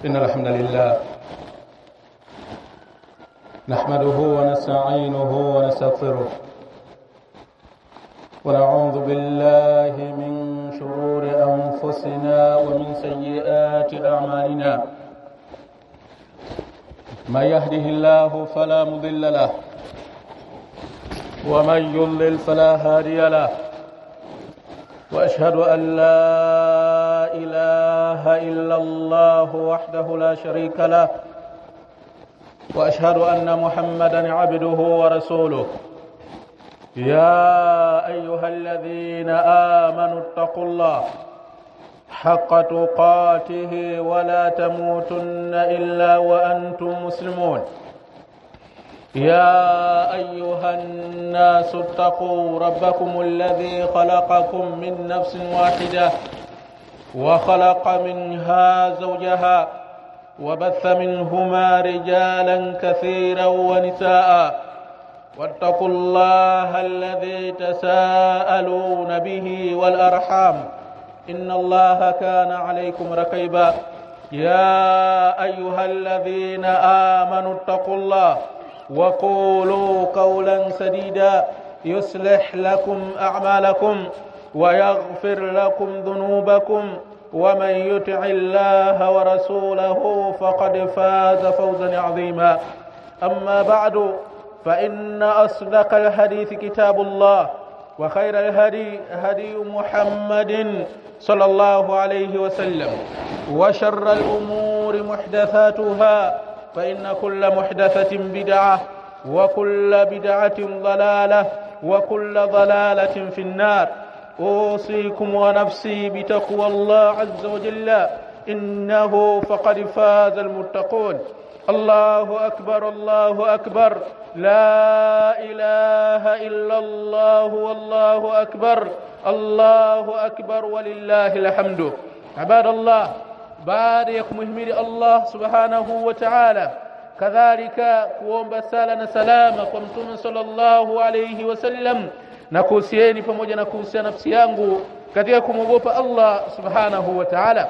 إن الحمد لله نحمده ونستعينه ونستغفره ونعوذ بالله من شرور أنفسنا ومن سيئات أعمالنا من يهده الله فلا مضل له ومن يضلل فلا هادي له وأشهد أن لا إله إلا الله وحده لا شريك له وأشهد أن محمدًا عبده ورسوله يا أيها الذين آمنوا اتقوا الله حق تقاته ولا تموتن إلا وأنتم مسلمون يا أيها الناس اتقوا ربكم الذي خلقكم من نفس واحدة وخلق منها زوجها وبث منهما رجالا كثيرا ونساء واتقوا الله الذي تساءلون به والأرحام إن الله كان عليكم رقيبا يا أيها الذين آمنوا اتقوا الله وقولوا قولا سديدا يصلح لكم أعمالكم ويغفر لكم ذنوبكم ومن يطع الله ورسوله فقد فاز فوزا عظيما أما بعد فإن أصدق الحديث كتاب الله وخير الهدي هدي محمد صلى الله عليه وسلم وشر الأمور محدثاتها فإن كل محدثة بدعة وكل بدعة ضلالة وكل ضلالة في النار أوصيكم ونفسي بتقوى الله عز وجل إنه فقد فاز المتقون الله أكبر الله أكبر لا إله إلا الله والله أكبر الله أكبر ولله الحمد عباد الله بارك محمد الله سبحانه وتعالى كذلك kuomba sala na salama kwa mtume sallallahu alayhi wasallam na kuhusieni pamoja na kuhusiana nafsi yangu katika kumwogopa Allah subhanahu wa ta'ala.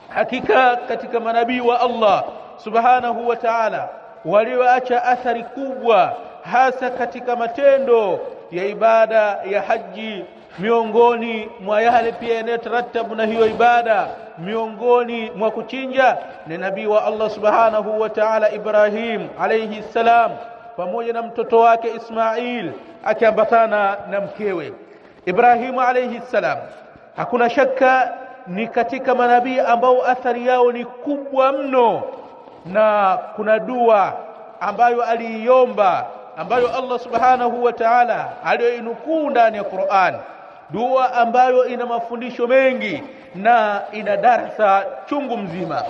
Hakika katika manabii wa Allah subhanahu wa ta'ala walioacha athari kubwa hasa katika matendo ya ibada ya haji, miongoni mwa yale pia yanayotaratibu na hiyo ibada, miongoni mwa kuchinja ni nabii wa Allah subhanahu wa ta'ala Ibrahim alayhi salam pamoja na mtoto wake Ismail akiambatana na mkewe. Ibrahim alayhi salam hakuna shaka ni katika manabii ambao athari yao ni kubwa mno, na kuna dua ambayo aliiomba ambayo Allah subhanahu wa ta'ala aliyoinukuu ndani ya Qur'an, dua ambayo ina mafundisho mengi na ina darasa chungu mzima.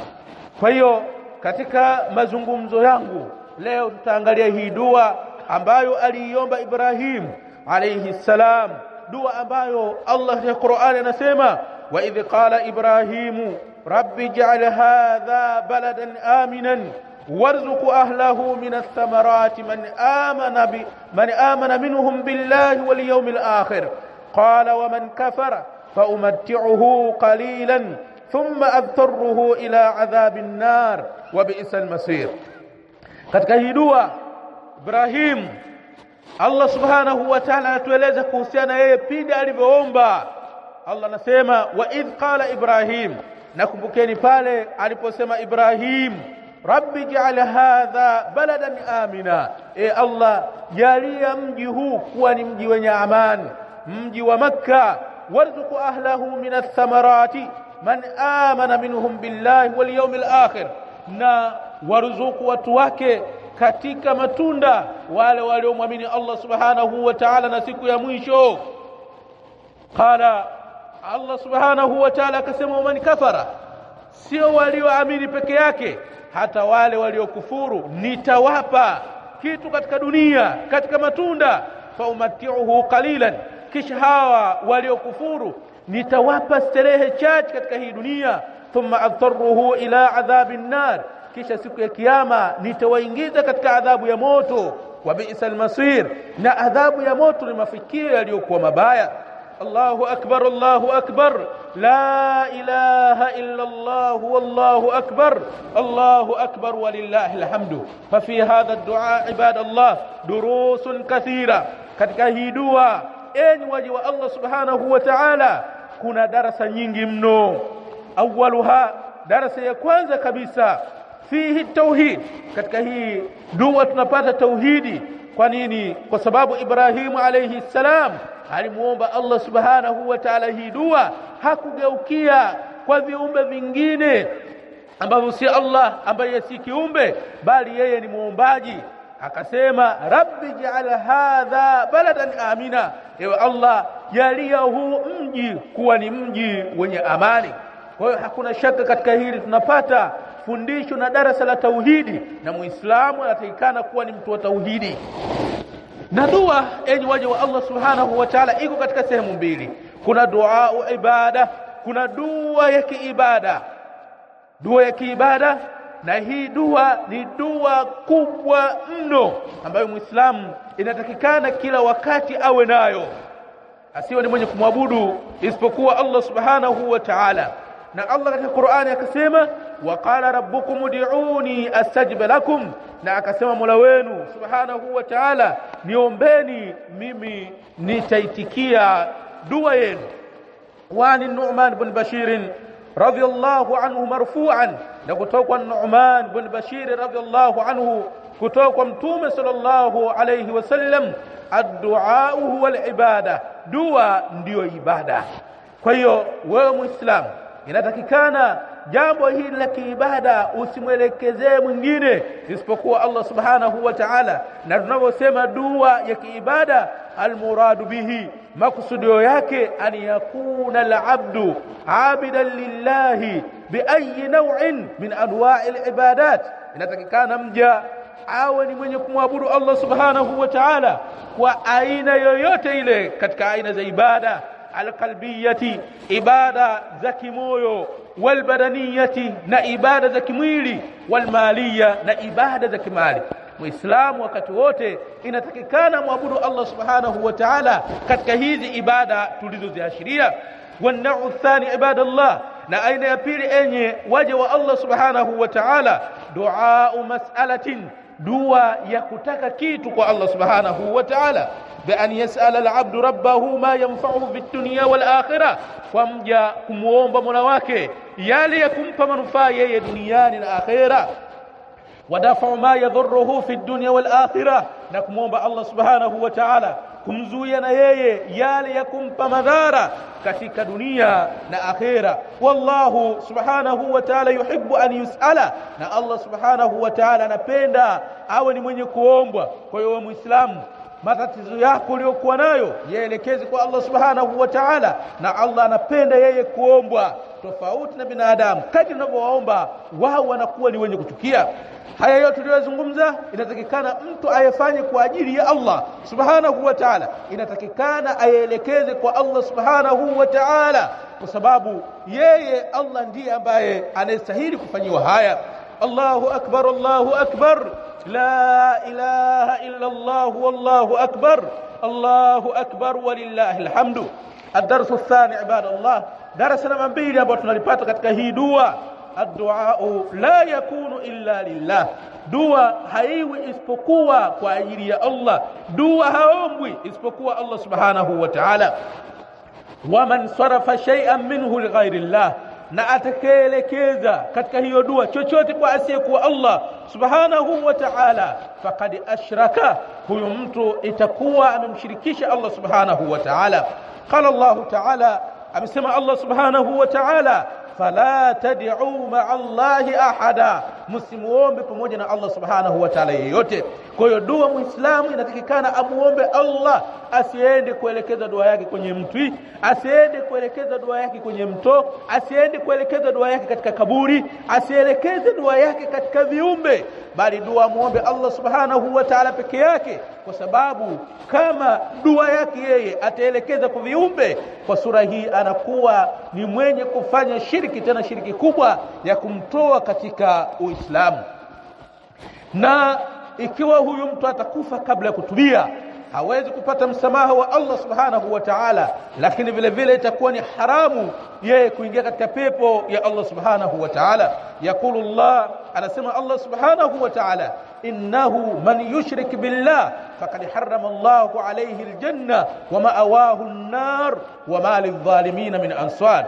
Kwa hiyo katika mazungumzo yangu leo tutaangalia hii dua ambayo aliiomba Ibrahim alayhi salam, dua ambayo Allah ya Qur'an anasema wa idh qala Ibrahimu rabbi ij'al hadha baladan aminan warzuq ahlahu min ath-thamarati man amana minhum billahi wal yawmil akhir qala wa man kafara fa umatti'uhu qalilan thumma adtarruhu ila adhabin nar wa bi'sal masir. Katika hii dua Ibrahim Allah subhanahu wa ta'ala anatueleza kuhusiana yeye pindi alivyoomba. Allah anasema wa idh qala Ibrahim, nakumbukeni pale aliposema Ibrahim rabbi ij'al hadha baladan amina, Allah jalia mji huu kuwa ni mji wenye amani, mji wa Makkah, warzuq ahlahu min ath-thamarati man amana minhum billahi wal yawmil akhir, na warzuku watu wake katika matunda wale waliomwamini Allah subhanahu wa ta'ala na siku ya mwisho. Qala Allah subhanahu wa ta'ala akasema man kafara, sio walioamini peke yake, hata wale waliokufuru nitawapa kitu katika dunia katika matunda, fa umatti'uhu qalilan, kisha hawa waliokufuru nitawapa starehe chache katika hii dunia, thumma adtarruhu ila adhabin nar, kisha siku ya kiyama nitawaingiza katika adhabu ya moto, wa bi'sal masir, na adhabu ya moto ni mafikio yaliyokuwa mabaya. Allahu akbar, Allahu akbar, لا إله إلا الله والله أكبر الله أكبر ولله الحمد. ففي هذا الدعاء عباد الله دروس كثيرة. katika hii dua enyi waja wa Allah subhanahu wa ta'ala kuna darasa nyingi mno. Awaluha, darasa ya kwanza kabisa, fihi tauhid. katika hii dua tunapata tauhidi. Kwa nini? Kwa sababu Ibrahimu alayhi salam alimuomba Allah subhanahu wa ta'ala hii dua, hakugeukia kwa viumbe vingine ambavyo si Allah, ambaye si kiumbe bali yeye ni muombaji. Akasema rabbi ja'al hadha baladan amina, ewe Allah jalia huu mji kuwa ni mji wenye amani. Kwa hiyo hakuna shaka katika hili tunapata fundisho na darasa la tauhidi, na Muislamu anatakikana kuwa ni mtu wa tauhidi. Na dua enyi waja wa Allah subhanahu wa ta'ala iko katika sehemu mbili. Kuna dua ibada, kuna dua ya kiibada. Dua ya kiibada, na hii dua ni dua kubwa mno ambayo Muislamu inatakikana kila wakati awe nayo, asiwe ni mwenye kumwabudu isipokuwa Allah subhanahu wa ta'ala. Na Allah katika Qur'ani akasema waqala rabbukum ud'uni astajib lakum, na akasema Mola wenu subhanahu wa ta'ala niombeni mimi nitaitikia dua yenu. Wa Nu'man ibn Bashir radiyallahu anhu marfu'an, na kutoka kwa Nu'man ibn Bashir radiyallahu anhu kutoka kwa Mtume sallallahu alayhi wasallam, ad-du'a huwa al-ibada, dua ndio ibada. Kwa hiyo wewe Muislamu inatakikana jambo hili la kiibada usimwelekezee mwingine isipokuwa Allah subhanahu wa ta'ala. Na tunavyosema dua ya kiibada, almuradu bihi, makusudio yake an yakuna al-abdu abidan lillahi bi ayi naw'in min anwa'i al-ibadat. Inatakikana mja awe ni mwenye kumwabudu Allah subhanahu wa ta'ala kwa aina yoyote ile katika aina za ibada, alqalbiyati, ibada za kimoyo, walbadaniyati, na ibada za kimwili, walmaliya, na ibada za kimali. Muislamu wakati wote inatakikana muabudu Allah subhanahu wa ta'ala katika hizi ibada tulizoziashiria. Wanau thani ibadallah, na aina ya pili enye waja wa Allah subhanahu wa ta'ala, dua mas'alatin, dua ya kutaka kitu kwa Allah subhanahu wa ta'ala, بأن يسأل العبد ربه ما ينفعه في الدنيا والآخرة, ومجا kumuomba Mola wake yale yakumpa manufaa yeye duniani na akhera. Wadafa ma yadhurruhu fi dunya wal akhirah, na kumuomba Allah subhanahu wa ta'ala kumzuia na yeye yale yakumpa madhara katika dunia na akhera. Wallahu subhanahu wa ta'ala yuhibbu an yus'ala, na Allah subhanahu wa ta'ala anapenda awe ni mwenye kuombwa. Kwa hiyo Muislamu, matatizo yako uliyokuwa nayo yaelekeze kwa Allah subhanahu wa ta'ala, na Allah anapenda yeye kuombwa, tofauti na binadamu. Kadri unavyowaomba wao wanakuwa ni wenye kuchukia. Haya yote tuliyozungumza inatakikana mtu ayafanye kwa ajili ya Allah subhanahu wa ta'ala, inatakikana aelekeze kwa Allah subhanahu wa ta'ala, kwa sababu yeye Allah ndiye ambaye anastahili kufanyiwa haya. Allahu akbar, Allahu akbar, la ilaha illa Allah wallahu akbar, Allahu akbar walillahi alhamdu. Ad-darsu ath-thani ibadallah, darasa namba 2 ambalo tunalipata katika hii dua, ad-du'a la yakunu illa lillah, dua haiwi isipokuwa kwa ajili ya Allah, dua haombwi isipokuwa Allah subhanahu wa ta'ala. Wa man sarafa shay'an minhu li ghayri Allah, na atakaelekeza katika hiyo dua chochote kwa asiyekuwa Allah subhanahu wa ta'ala, faqad ashraka, huyo mtu itakuwa amemshirikisha Allah subhanahu wa ta'ala. Qala Allah ta'ala, amesema Allah subhanahu wa ta'ala, fala tad'u ma'a Allahi ahada, msimuombe pamoja na Allah subhanahu wa ta'ala yeyote. Kwa hiyo dua Muislamu inatakikana amuombe Allah, asiende kuelekeza dua yake kwenye mtu, asiende kuelekeza dua yake kwenye mto, asiende kuelekeza dua yake katika kaburi, asielekeze dua yake katika viumbe, bali dua muombe Allah subhanahu wa ta'ala peke yake, kwa sababu kama dua yake yeye ataelekeza kwa viumbe, kwa sura hii anakuwa ni mwenye kufanya shirki, tena shirki kubwa ya kumtoa katika Uislamu. Na ikiwa huyu mtu atakufa kabla ya kutubia, hawezi kupata msamaha wa Allah subhanahu wa ta'ala, lakini vile vile itakuwa ni haramu yeye kuingia katika pepo ya Allah subhanahu wa ta'ala. Yaqulu Allah, anasema Allah subhanahu wa ta'ala, innahu man yushrik billah faqad harrama Allahu alayhi aljanna wa ma'awahu an-nar wa ma lidh-dhalimin min ansar.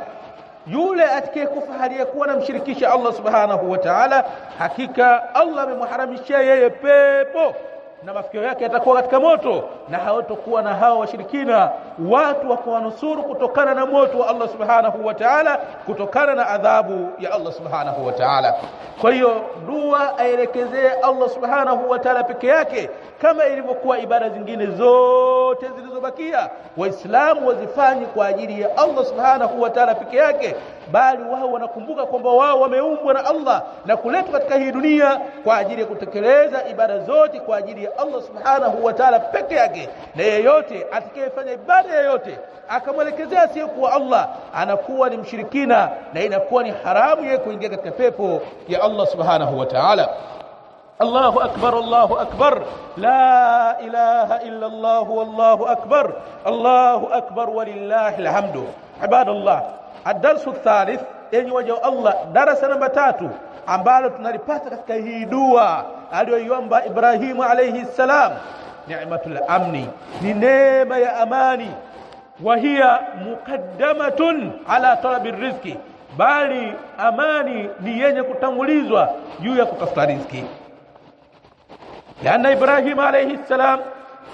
Yule atakayekufa hali ya kuwa anamshirikisha Allah subhanahu wa ta'ala, hakika Allah amemharamishia yeye pepo na mafikio yake yatakuwa katika moto, na hawatakuwa na hao washirikina watu wa kuwanusuru kutokana na moto wa Allah subhanahu wa ta'ala, kutokana na adhabu ya Allah subhanahu wa ta'ala. Kwa hiyo dua aelekezee Allah subhanahu wa ta'ala peke yake, kama ilivyokuwa ibada zingine zote zilizobakia waislamu wazifanye kwa ajili ya Allah subhanahu wa ta'ala peke yake, bali wao wanakumbuka kwamba wao wameumbwa na Allah na kuletwa katika hii dunia kwa ajili ya kutekeleza ibada zote kwa ajili ya Allah subhanahu wa ta'ala peke yake. Na yeyote atakayefanya ibada yoyote akamwelekezea asiyekuwa Allah, anakuwa ni mshirikina na inakuwa ni haramu yeye kuingia katika pepo ya Allah subhanahu wa ta'ala. Allahu akbar, Allahu akbar, la ilaha illa Allah, wallahu akbar, Allahu akbar walillahi alhamdu. Ibadallah, ad-darsu thalith, enyi waja wa Allah, darasa namba 3 ambalo tunalipata katika hii dua aliyoiomba Ibrahim alayhi salam, ni'matul amni, ni neema ya amani, wa hiya muqaddamatun ala talabi rizqi, bali amani ni yenye kutangulizwa juu ya kutafuta riziki. لأن إبراهيم عليه السلام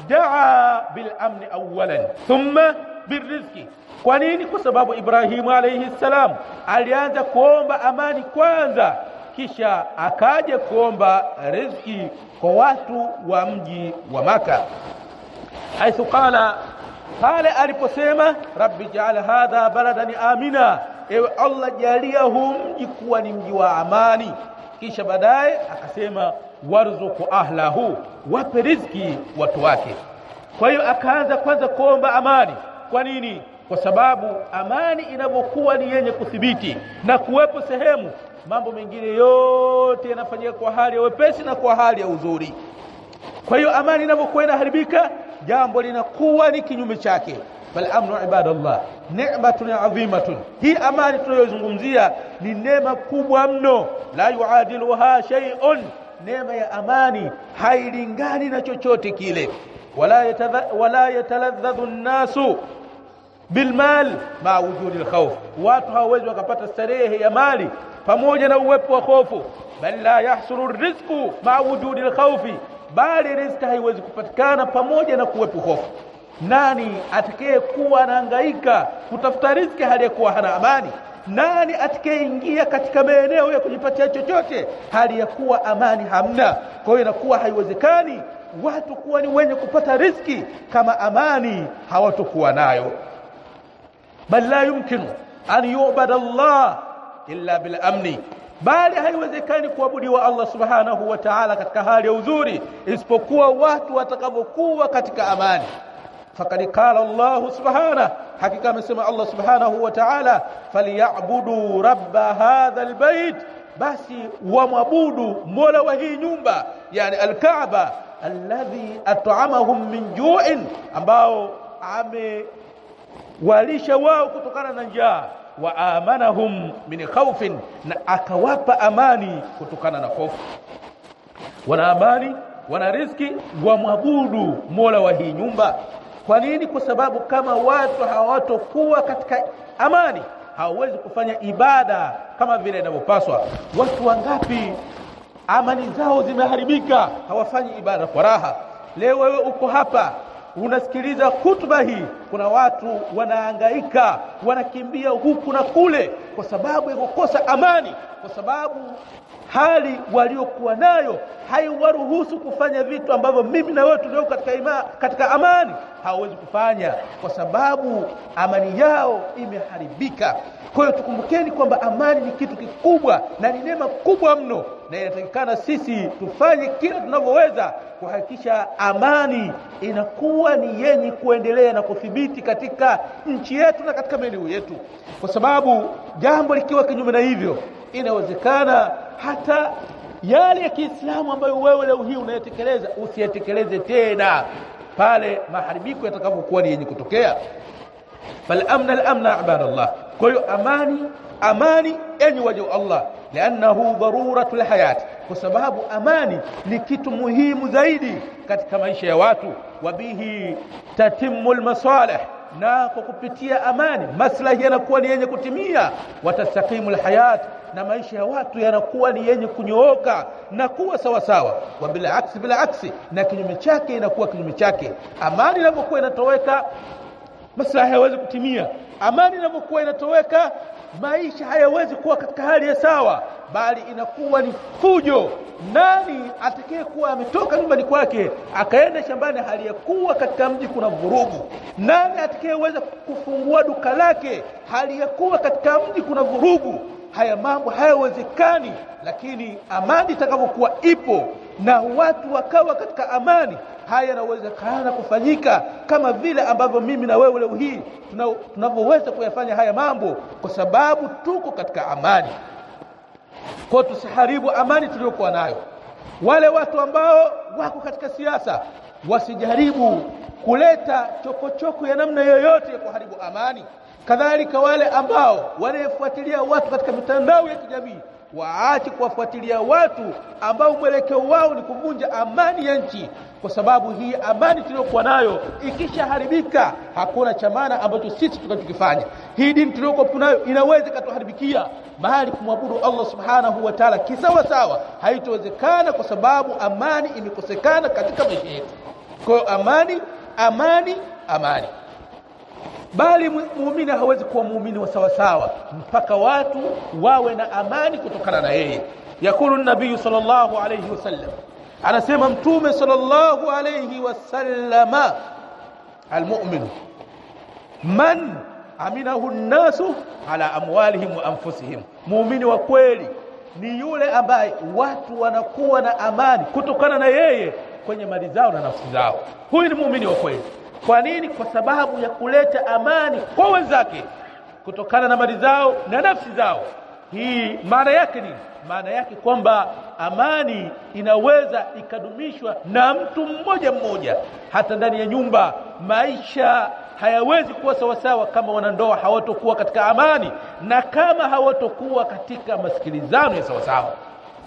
دعا بالأمن أولا ثم بالرزق. Kwa nini? Kwa sababu Ibrahim alayhi salam alianza kuomba amani kwanza, kisha akaja kuomba riziki kwa watu wa mji wa Maka. Haithu qala, pale aliposema rabbi ja'al hadha baladan amina, ewe Allah jalia huu mji kuwa ni mji wa amani. Kisha baadaye akasema warzuku ahlahu, wape riziki watu wake. Kwa hiyo akaanza kwanza kuomba amani. Kwa nini? Kwa sababu amani inapokuwa ni yenye kuthibiti na kuwepo sehemu, mambo mengine yote yanafanyika kwa hali ya wepesi na kwa hali ya uzuri. Kwa hiyo amani inapokuwa inaharibika, jambo linakuwa ni kinyume chake. Bal amnu ibadallah ni'matun adhimatun, hii amani tunayozungumzia ni neema kubwa mno, la yuadiluha shay'un, neema ya amani hailingani na chochote kile. Wala yataladhdhu an-nasu bilmal ma wujudi al-khawf, watu hawawezi wakapata starehe ya mali pamoja na uwepo wa hofu. Bal la yahsulu ar-rizqu ma wujudi al-khawfi, bali riziki haiwezi kupatikana pamoja na kuwepo hofu. Nani atakayekuwa anahangaika kutafuta riziki hali ya kuwa hana amani? Nani atakayeingia katika maeneo ya kujipatia chochote hali ya kuwa amani hamna? Kwa hiyo inakuwa haiwezekani watu kuwa ni wenye kupata riziki kama amani hawatokuwa nayo. Bal la yumkinu an yu'bada Allah illa bil amni, bali haiwezekani kuabudiwa Allah subhanahu wa ta'ala katika hali ya uzuri isipokuwa watu watakapokuwa katika amani. Faqad qala Allah subhanahu, hakika amesema Allah subhanahu wa ta'ala, falyabudu rabba hadha albayt, basi wamwabudu mola wa hii nyumba, yani alkaaba, alladhi at'amahum min ju'in, ambao amewalisha wao kutokana na njaa, wa amanahum min khawfin, na akawapa amani kutokana na hofu. Wana amani, wana riziki, wamwabudu mola wa hii nyumba. Kwa nini? Kwa sababu kama watu hawatokuwa katika amani, hawawezi kufanya ibada kama vile inavyopaswa. Watu wangapi amani zao zimeharibika, hawafanyi ibada kwa raha. Leo wewe uko hapa unasikiliza hutuba hii, kuna watu wanahangaika, wanakimbia huku na kule kwa sababu ya kukosa amani, kwa sababu hali waliokuwa nayo haiwaruhusu kufanya vitu ambavyo mimi na wewe tulio katika amani hawawezi kufanya, kwa sababu amani yao imeharibika. Kwa hiyo tukumbukeni kwamba amani ni kitu kikubwa na ni neema kubwa mno, na inatakikana sisi tufanye kila tunavyoweza kuhakikisha amani inakuwa ni yenye kuendelea na kuthibiti katika nchi yetu na katika maeneo yetu, kwa sababu jambo likiwa kinyume na hivyo, inawezekana hata yale ya Kiislamu ambayo wewe leo hii unayatekeleza usiyatekeleze tena. pale maharibiko yatakapokuwa ni yenye kutokea. Fal amna ibadallah. Kwa hiyo amani enyi waja Allah, lianahu daruratul hayat, kwa sababu amani ni kitu muhimu zaidi katika maisha ya watu. Wabihi tatimul masalih, na kwa kupitia amani maslahi yanakuwa ni yenye kutimia. Watastaqimul hayat, na maisha ya watu yanakuwa ni yenye kunyooka na kuwa sawa sawa. Wa bila aksi, na kinyume chake inakuwa kinyume chake. Amani inapokuwa inatoweka, maslahi hayawezi kutimia. Amani inapokuwa inatoweka, maisha hayawezi kuwa katika hali ya sawa, bali inakuwa ni fujo. Nani atakayekuwa ametoka nyumbani kwake akaenda shambani hali ya kuwa katika mji kuna vurugu? Nani atakayeweza kufungua duka lake hali ya kuwa katika mji kuna vurugu? Haya mambo hayawezekani. Lakini amani itakapokuwa ipo na watu wakawa katika amani, haya yanawezekana kufanyika, kama vile ambavyo mimi na wewe leo hii tunavyoweza kuyafanya haya mambo, kwa sababu tuko katika amani. Kwa tusiharibu amani tuliyokuwa nayo. Wale watu ambao wako katika siasa wasijaribu kuleta chokochoko ya namna yoyote ya kuharibu amani. Kadhalika wale ambao wanafuatilia watu katika mitandao ya kijamii waache kuwafuatilia watu ambao mwelekeo wao ni kuvunja amani ya nchi, kwa sababu hii amani tuliyokuwa nayo ikishaharibika, hakuna cha maana ambacho sisi tukachokifanya. Hii dini tuliyokuwa nayo inaweza kutuharibikia, bali kumwabudu Allah subhanahu wa ta'ala kisawa sawa haitowezekana, kwa sababu amani imekosekana katika maisha yetu. Kwa amani bali muumini hawezi kuwa muumini wa sawa sawa mpaka watu wawe na amani kutokana na yeye. Yakulu nabii sallallahu alayhi wasallam, anasema mtume sallallahu alayhi wasallama, almu'min man aminahu an-nasu ala amwalihim wa anfusihim. Muumini wa kweli ni yule ambaye watu wanakuwa na amani kutokana na yeye kwenye mali zao na nafsi zao. Huyu ni muumini wa kweli. Kwa nini? Kwa sababu ya kuleta amani kwa wenzake kutokana na mali zao na nafsi zao. Hii maana yake ni maana yake kwamba amani inaweza ikadumishwa na mtu mmoja mmoja. Hata ndani ya nyumba maisha hayawezi kuwa sawa sawa kama wanandoa hawatokuwa katika amani, na kama hawatokuwa katika masikilizano ya sawa sawa.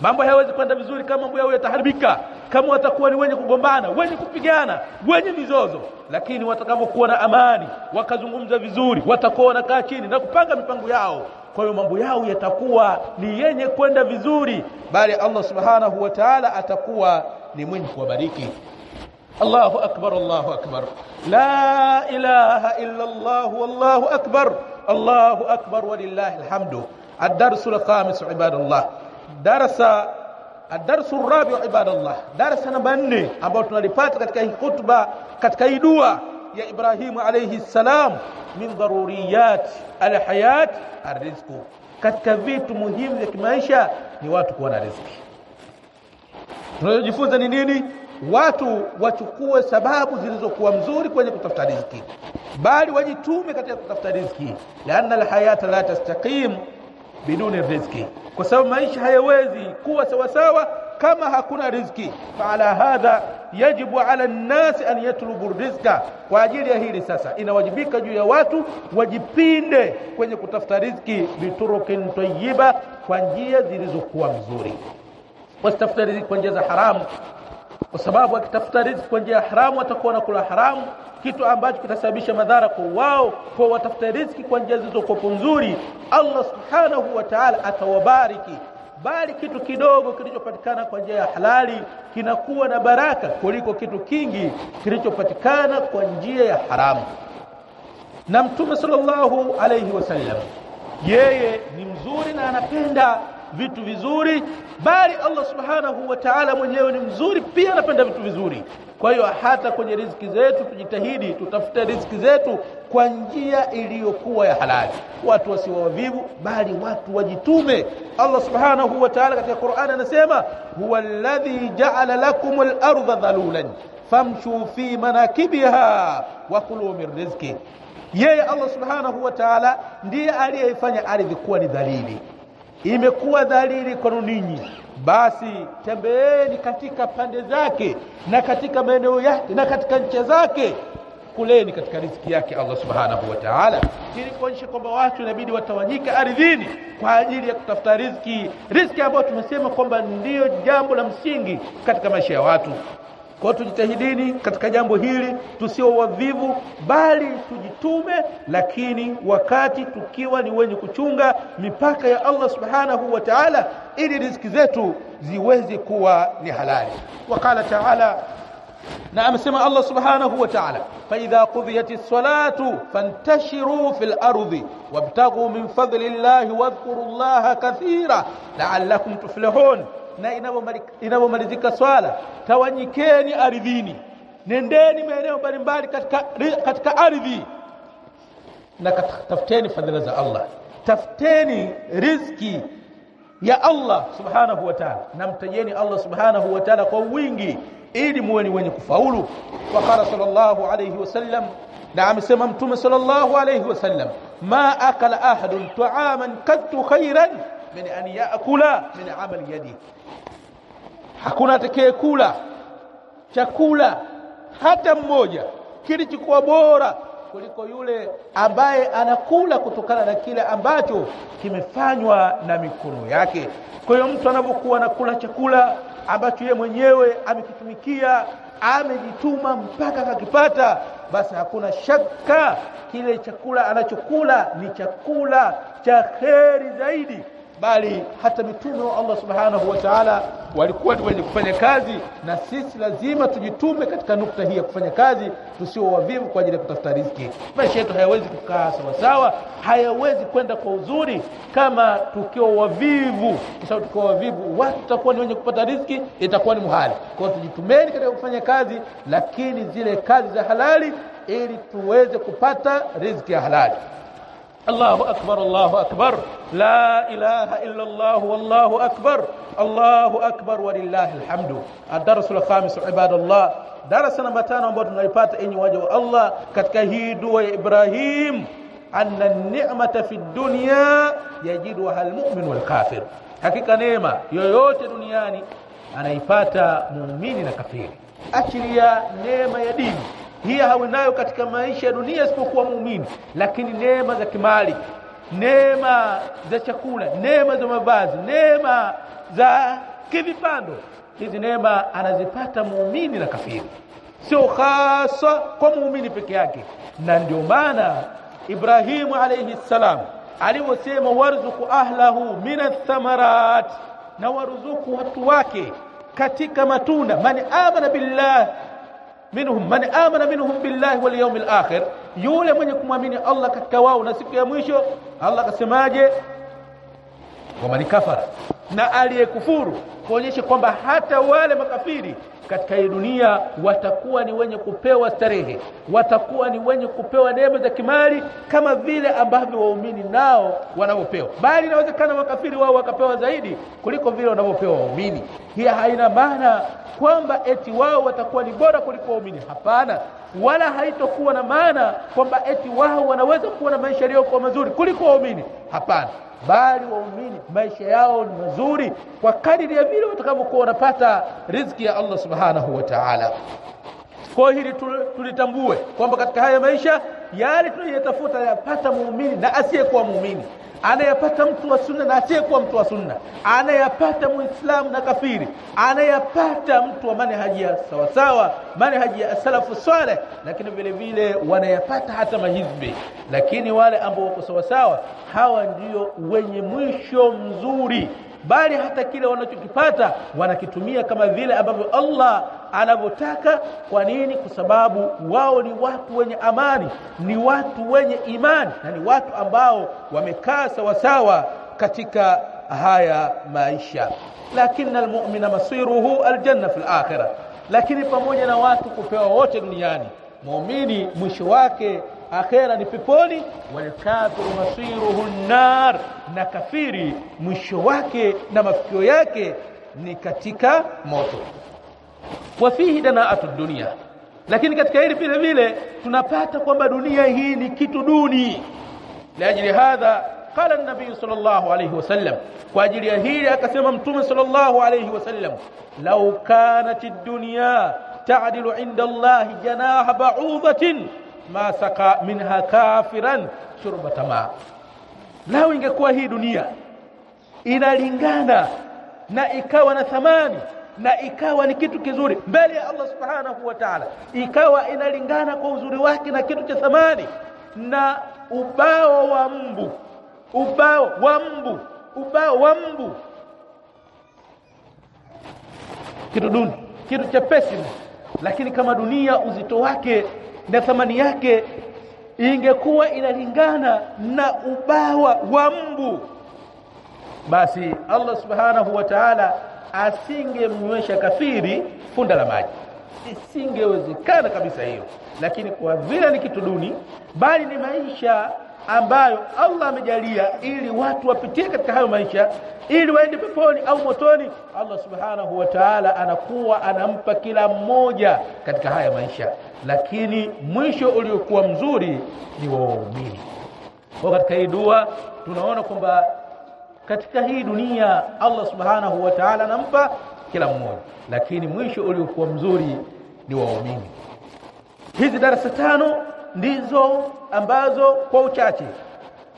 Mambo hayawezi kwenda vizuri kama mambo yao yataharibika, kama watakuwa ni wenye kugombana, wenye kupigana, wenye mizozo. Lakini watakapokuwa na amani, wakazungumza vizuri, watakuwa wanakaa chini na kupanga mipango yao, kwa hiyo mambo yao yatakuwa ni yenye kwenda vizuri, bali Allah subhanahu wa ta'ala atakuwa ni mwenye kuwabariki. Allahu akbar, Allahu akbar, la ilaha illa Allah, wallahu akbar, Allahu akbar, walillahi alhamdu. الدرس الخامس عباد الله، الدرس الرابع عباد الله. درس namba 4 ambao tunalipata katika hii khutba, katika hii dua ya Ibrahim alayhi salam, min daruriyat alhayat arrizq. Katika vitu muhimu vya kimaisha ni watu kuwa na riziki. Tunajifunza ni nini? Watu wachukue sababu zilizokuwa mzuri kwenye kutafuta riziki, bali wajitume katika kutafuta riziki, laana alhayata la tastaqim biduni riziki, kwa sababu maisha hayawezi kuwa sawa sawa kama hakuna riziki. Faala hadha yajibu ala an-nas an yatlubu rizqa. Kwa ajili ya hili sasa inawajibika juu ya watu wajipinde kwenye kutafuta riziki, biturukin tayyiba, kwa njia zilizokuwa nzuri. Wasitafuta riziki kwa njia za haramu, kwa sababu akitafuta riziki kwa njia ya haramu atakuwa anakula haramu, kitu ambacho kitasababisha madhara kwa wao. Kwa watafuta riziki kwa njia zilizokuwa nzuri, Allah subhanahu wa ta'ala atawabariki, bali kitu kidogo kilichopatikana kwa njia ya halali kinakuwa na baraka kuliko kitu kingi kilichopatikana kwa njia ya haramu. Na Mtume sallallahu alayhi wasallam yeye ni mzuri na anapenda vitu vizuri, bali Allah subhanahu wa ta'ala mwenyewe ni mzuri pia, anapenda vitu vizuri. Kwa hiyo hata kwenye riziki zetu tujitahidi tutafute riziki zetu kwa njia iliyokuwa ya halali. Watu wasiwe wavivu, bali watu wajitume. Allah subhanahu wa ta'ala katika Qur'an anasema, huwa alladhi ja'ala lakumul arda dhalulan famshu fi manakibiha wa kulu min rizqi. Yeye Allah subhanahu wa ta'ala ndiye aliyeifanya ardhi kuwa ni dhalili. Imekuwa dhalili kwa ninyi, basi tembeeni katika pande zake na katika maeneo yake na katika nchi zake, kuleni katika riziki yake Allah subhanahu wa ta'ala, ili kuonyesha kwamba watu inabidi watawanyike ardhini kwa ajili ya kutafuta riziki ambayo tumesema kwamba ndiyo jambo la msingi katika maisha ya watu. Kwa tujitahidini katika jambo hili, tusio wavivu bali tujitume, lakini wakati tukiwa ni wenye kuchunga mipaka ya Allah subhanahu wa ta'ala, ili riziki zetu ziweze kuwa ni halali. Wakala ta'ala, na amesema Allah subhanahu wa ta'ala, fa idha qudiyatis salatu fantashiru fil ardi wabtaghu min fadlillahi wadhkurullaha kathira la'allakum tuflihun. Na inapomalizika swala, tawanyikeni ardhini, nendeni maeneo mbalimbali katika ardhi, na tafuteni fadhila za Allah, tafuteni riziki ya Allah subhanahu wa ta'ala, na mtajeni Allah subhanahu wa ta'ala kwa wingi, ili muwe ni wenye kufaulu. Wa qala sallallahu alayhi wasallam, na amesema mtume sallallahu alayhi wasallam, ma akala ahadun ta'aman qattu khairan min an yaakula min amali yadi. Hakuna atakayekula chakula hata mmoja kilichokuwa bora kuliko yule ambaye anakula kutokana na kile ambacho kimefanywa na mikono yake. Kwa hiyo mtu anapokuwa anakula chakula ambacho yeye mwenyewe amekitumikia, amejituma mpaka akakipata, basi hakuna shaka kile chakula anachokula ni chakula cha kheri zaidi. Bali hata mitume wa Allah subhanahu wa ta'ala walikuwa wenye kufanya kazi, na sisi lazima tujitume katika nukta hii ya kufanya kazi, tusio wavivu kwa ajili ya kutafuta riziki. Maisha yetu hayawezi kukaa sawa sawa, hayawezi kwenda kwa uzuri kama tukiwa wavivu, kwa sababu tukiwa wavivu watu tutakuwa ni wenye kupata riziki, itakuwa ni muhali. Kwa hiyo tujitumeni katika kufanya kazi, lakini zile kazi za halali, ili tuweze kupata riziki ya halali. Allahu akbar, Allahu akbar, la ilaha illa Allah, wallahu akbar, Allahu akbar walillahi alhamdu. Ad-darsul khamis ibadallah, darasa namba 5 ambayo tunaipata enyi waja wa Allah katika hii dua ya Ibrahim, anna ni'mata fi dunya yajiduha almu'min wal kafir. Hakika neema yoyote duniani anaipata muumini na kafiri. Achilia neema ya dini, hii hawinayo katika maisha ya dunia isipokuwa muumini, lakini neema za kimali, neema za chakula, neema za mavazi, neema za kivipando, hizi neema anazipata muumini na kafiri, sio hasa kwa muumini peke yake. Na ndio maana Ibrahim alayhi salam aliposema warzuku ahlahu minath thamarat, na waruzuku watu wake katika matunda, man amana billah minhum, man amana minhum billahi wal yawmil akhir, yule mwenye kumwamini Allah katika wao na siku ya mwisho. Allah akasemaje? Wa man kafara, na aliyekufuru, kuonyesha kwamba hata wale makafiri katika hii dunia watakuwa ni wenye kupewa starehe, watakuwa ni wenye kupewa neema za kimali kama vile ambavyo waumini nao wanavyopewa. Bali inawezekana makafiri wao wakapewa zaidi kuliko vile wanavyopewa waumini. Hii haina maana kwamba eti wao watakuwa ni bora kuliko waumini, hapana. Wala haitokuwa na maana kwamba eti wao wanaweza kuwa na maisha yaliyokuwa mazuri kuliko waumini, hapana. Bali waumini maisha yao ni mazuri kwa kadiri ya vile watakavyokuwa wanapata riziki ya Allah subhanahu wa ta'ala. Kwa hili tulitambue kwamba katika haya maisha yale tunayotafuta yapata muumini na asiyekuwa muumini, anayapata mtu wa sunna na asiyekuwa mtu wa sunna, anayapata muislamu na kafiri, anayapata mtu wa manhaji ya sawa sawa, manhaji ya salafu saleh, lakini vile vile wanayapata hata mahizbi. Lakini wale ambao wako sawa sawa, hawa ndio wenye mwisho mzuri, bali hata kile wanachokipata wanakitumia kama vile ambavyo Allah anavyotaka. Kwa nini? Kwa sababu wao ni watu wenye amani, ni watu wenye imani, na ni watu ambao wamekaa sawa sawa katika haya maisha. Lakini almu'mina masiruhu aljanna fil akhirah, lakini pamoja na watu kupewa wote duniani, muumini mwisho wake akhera ni peponi, wal kafiru masiruhu an-nar, na kafiri mwisho wake na mafikio yake ni katika moto. Wa fihi dana'atu dunya, lakini katika hili vile vile tunapata kwamba dunia hii ni kitu duni. La ajili hadha qala an-nabiy sallallahu alayhi wasallam, kwa ajili ya hili akasema mtume sallallahu alayhi wasallam, law kanat ad-dunya ta'dilu 'inda Allah janaha ba'udatin ma saka minha kafiran shurbata ma. Lao ingekuwa hii dunia inalingana na ikawa na thamani na ikawa ni kitu kizuri mbele ya Allah subhanahu wa ta'ala, ikawa inalingana kwa uzuri wake na kitu cha thamani na ubao wa mbu, kitu duni, kitu cha pesi. Lakini kama dunia uzito wake na thamani yake ingekuwa inalingana na ubawa wa mbu, basi Allah subhanahu wa ta'ala asingemnywesha kafiri funda la maji. Isingewezekana kabisa hiyo. Lakini kwa vile ni kitu duni, bali ni maisha ambayo Allah amejalia ili watu wapitie katika hayo maisha ili waende peponi au motoni, Allah subhanahu wa ta'ala anakuwa anampa kila mmoja katika haya maisha, lakini mwisho uliokuwa mzuri ni wa waumini. Kwa katika hii dua tunaona kwamba katika hii dunia Allah subhanahu wa ta'ala anampa kila mmoja, lakini mwisho uliokuwa mzuri ni wa waumini. Hizi darasa 5 ndizo ambazo kwa uchache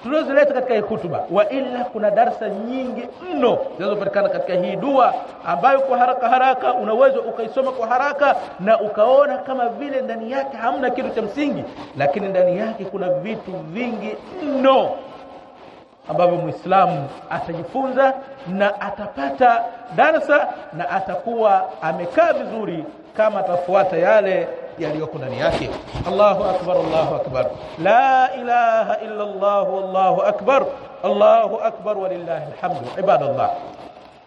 tunazoleta katika hii hutuba, wa ila kuna darasa nyingi mno zinazopatikana katika hii dua ambayo kwa haraka unaweza ukaisoma kwa haraka na ukaona kama vile ndani yake hamna kitu cha msingi, lakini ndani yake kuna vitu vingi mno ambavyo Muislamu atajifunza na atapata darasa na atakuwa amekaa vizuri kama atafuata yale yaliyoko ndani yake. Allahu akbar, Allahu akbar, la ilaha illa Allah, wallahu akbar, Allahu akbar walillahi alhamdu. Ibadallah,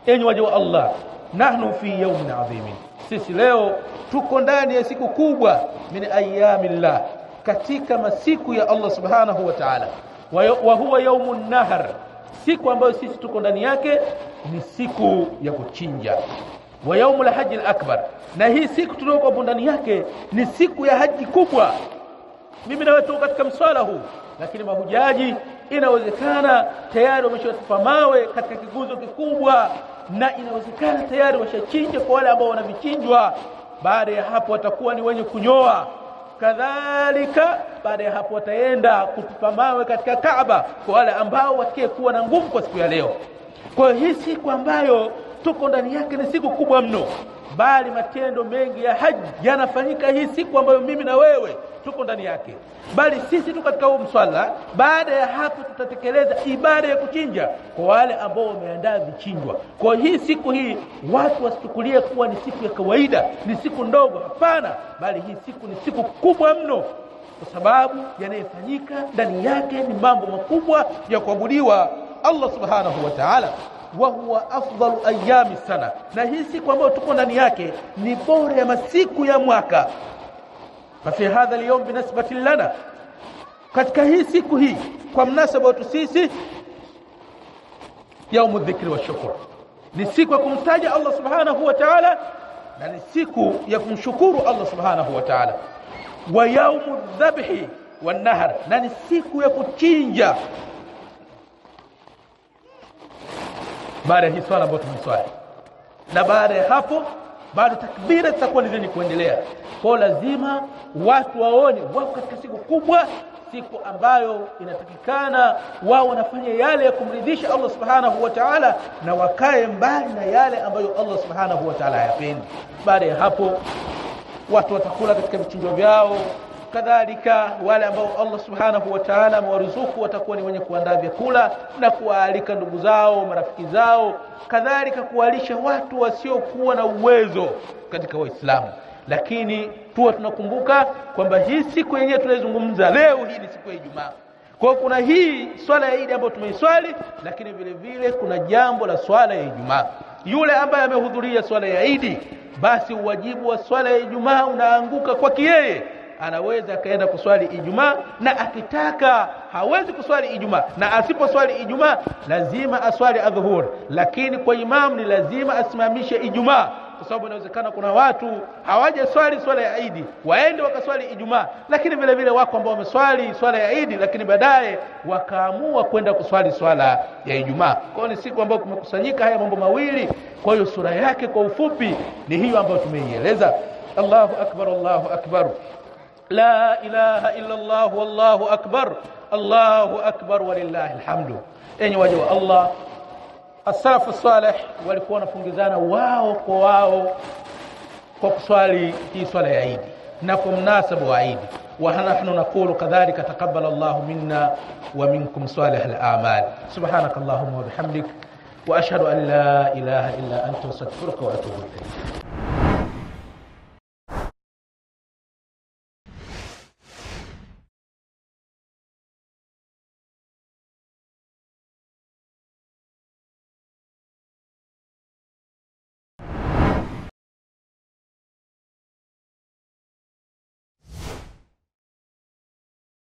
enyi waja wa Allah, nahnu fi yawmin adhimin, sisi leo tuko ndani ya siku kubwa min ayyamillah, katika masiku ya Allah subhanahu wa ta'ala, wa huwa yawmun nahar, siku ambayo sisi tuko ndani yake ni siku ya kuchinja, wa yawmul hajj al-akbar, na hii siku tuliyoko ndani yake ni siku ya haji kubwa. Mimi na wewe tuko katika mswala huu, lakini mahujaji inawezekana tayari wameshatupa mawe katika kiguzo kikubwa, na inawezekana tayari washachinja kwa wale ambao wanavichinjwa. Baada ya hapo watakuwa ni wenye kunyoa. Kadhalika baada ya hapo wataenda kutupa mawe katika Kaaba kwa wale ambao watakayekuwa na nguvu kwa siku ya leo. Kwa hii siku ambayo tuko ndani yake ni siku kubwa mno, bali matendo mengi ya haji yanafanyika hii siku ambayo mimi na wewe tuko ndani yake. Bali sisi tu katika mswala, baada ya hapo tutatekeleza ibada ya kuchinja kwa wale ambao wameandaa vichinjwa. Kwa hii siku hii watu wasichukulie kuwa ni siku ya kawaida, ni siku ndogo. Hapana, bali hii siku ni siku kubwa mno, kwa sababu yanayofanyika ndani yake ni mambo makubwa ya kuabudiwa Allah subhanahu wa ta'ala. Wa huwa afdalu ayami sana, na hii siku ambayo tuko ndani yake ni bora ya masiku ya mwaka. Fa hadha al-yawm binisbati lana, katika hii siku hii kwa mnasaba wetu sisi, yaumu dhikri wa shukr, ni siku ya kumtaja Allah subhanahu wa ta'ala na ni siku ya kumshukuru Allah subhanahu wa ta'ala. Wa yaumu dhabhi wan nahr, na ni siku ya kuchinja. Baada ya hii swala ambayo tumeswali, na baada ya hapo bado takbira zitakuwa zenye kuendelea. Kwa lazima watu waone wako katika siku kubwa, siku ambayo inatakikana wao wanafanya yale ya kumridhisha Allah subhanahu wa ta'ala na wakae mbali na yale ambayo Allah subhanahu wa ta'ala hayapendi. Baada ya hapo watu watakula katika vichinjwa vyao. Kadhalika wale ambao Allah subhanahu wa ta'ala amewaruzuku watakuwa ni wenye kuandaa vyakula na kuwaalika ndugu zao, marafiki zao, kadhalika kuwalisha watu wasiokuwa na uwezo katika Waislamu. Lakini tunakumbuka kwamba hii siku yenyewe tunayozungumza leo hii ni siku ya Ijumaa. Kwa kuna hii swala ya Eid ambayo tumeiswali, lakini vile vile kuna jambo la swala ya Ijumaa. Yule ambaye amehudhuria swala ya Eid, basi uwajibu wa swala ya Ijumaa unaanguka kwake yeye. Anaweza kaenda kuswali Ijumaa, na akitaka hawezi kuswali Ijumaa, na asiposwali Ijumaa lazima aswali adhuhur, lakini kwa imam ni lazima asimamishe Ijumaa kwa sababu inawezekana kuna watu hawaje swali swala ya Eid, waende wakaswali Ijumaa, lakini vile vile wako ambao wameswali swala ya Eid lakini baadaye wakaamua kwenda kuswali swala ya Ijumaa. Kwa hiyo ni siku ambayo kumekusanyika haya mambo mawili. Kwa hiyo sura yake kwa ufupi ni hiyo ambayo tumeieleza. Allahu akbar, Allahu akbar, la ilaha illa Allah, wallahu akbar, Allahu akbar, walillahi alhamdu. Enyi waja wa Allah, as-salafu salih walikuwa wanafungizana wao kwa wao kwa kuswali hii swala ya Eid na kwa mnasaba wa Eid. Wa nahnu naqulu kadhalika taqabbal Allahu minna wa minkum salih al-a'mal. Subhanakallahumma wa bihamdik wa ashhadu an la ilaha illa anta astaghfiruka wa atubu ilayk.